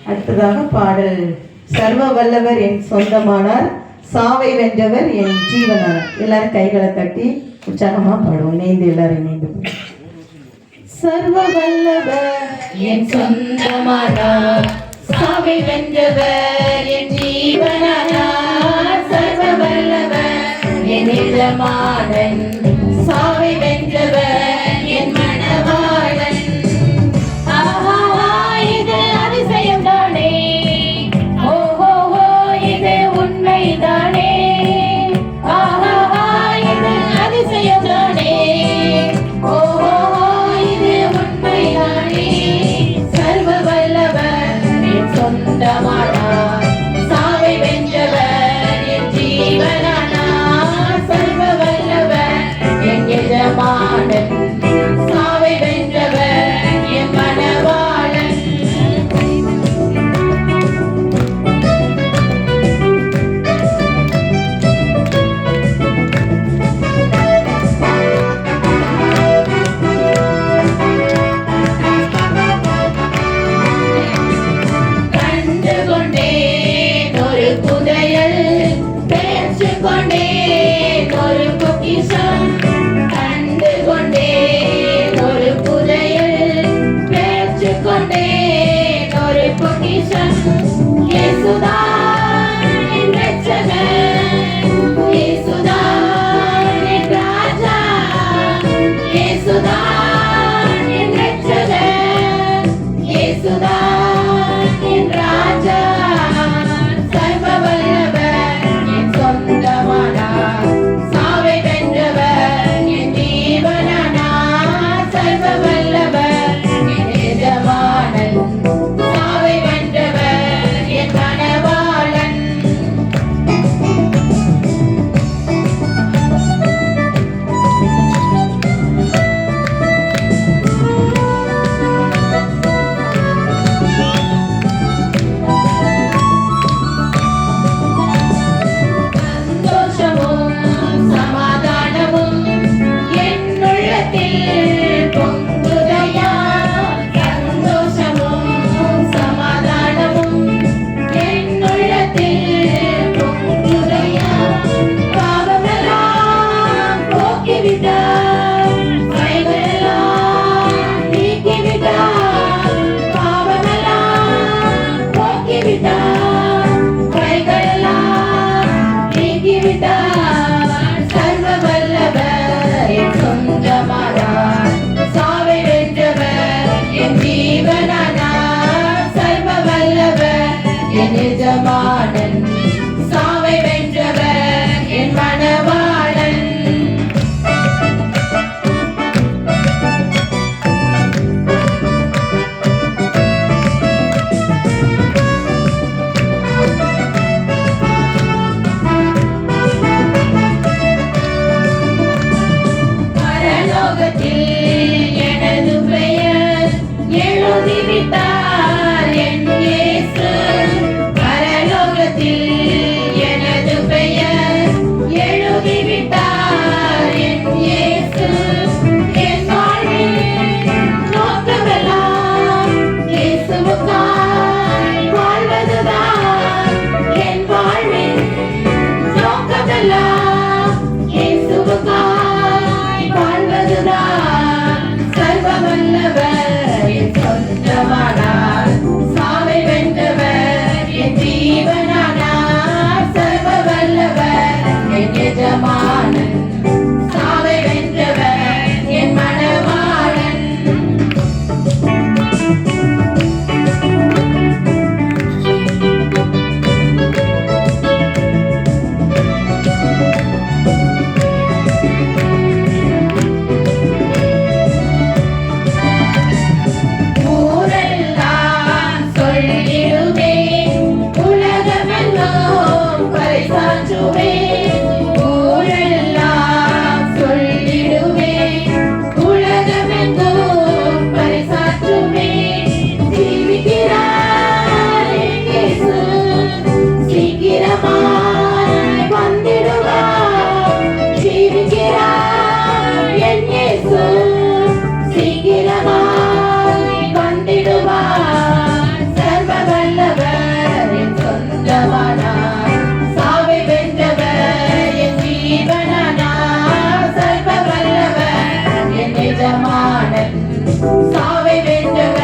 அடுத்ததாக பாடல் சர்வ வல்லவர் என் சொந்தமானார், சாவை வென்றவர் என் ஜீவனானார். எல்லாரும் கைகளை தட்டி உற்சாகமா பாடுவோம். இணைந்து எல்லாரும் இணைந்து. சர்வ வல்லவர் என் சொந்தமானார், சாவை வென்றவர் என் ஜீவனானார். சர்வ வல்லவர் என் எஜமானன், சாவை வென்றவர் என் மணவாளன். ஆஹா, இது அதிசயம் தானே, ஓஹோ இது உண்மைதானே. ஆஹா, இது அதிசயம் தானே, ஓஹோ இது உண்மைதானே. சர்வ வல்லவர் என் சொந்தமானார், சாவை வென்றவர் என் ஜீவனானார். சர்வ வல்லவர் என் எஜமானன், சாவை வென்றவர் என் மணவாளன். கண்டு கொண்டேன் ஒரு புதையல், பெற்று கொண்டேன் ஒரு பொக்கிஷம். கண்டு கொண்டேன் ஒரு புதையல், பெற்று கொண்டேன் ஒரு பொக்கிஷம். இயேசுதான் என் இரட்சகர், இயேசுதான் என் ராஜா, இயேசுதான் என் இரட்சகர், இயேசுதான் என் ராஜா. சர்வ வல்லவர் என் சொந்தமானார், சாவை வென்றவர் என் ஜீவனானார். சர்வ வல்லவர் என் எஜமானன், சாவை வென்றவர் என் மணவாளன். சந்தோஷமும் சமாதானமும் என் உள்ளத்தில் பொங்குதையா. சந்தோஷமும் சமாதானமும் என் உள்ளத்தில் பொங்குதையா. பாவமெல்லாம் போக்கிவிட்டார், கைகளெல்லாம் நீக்கிவிட்டார். பாவமெல்லாம் போக்கிவிட்டார், கைகளெல்லாம் நீக்கிவிட்டார். சர்வ வல்லவர் என் சொந்தமானார், சாவை வென்றவர் என் ஜீவனானார். சர்வ வல்லவர் என் எஜமானன், சாவை வென்றவர் என் மணவாளன். பரலோகத்தில் எனது பெயர் எழுதிவிட்டார் என் இயேசு. பரலோகத்தில் வென்றவர்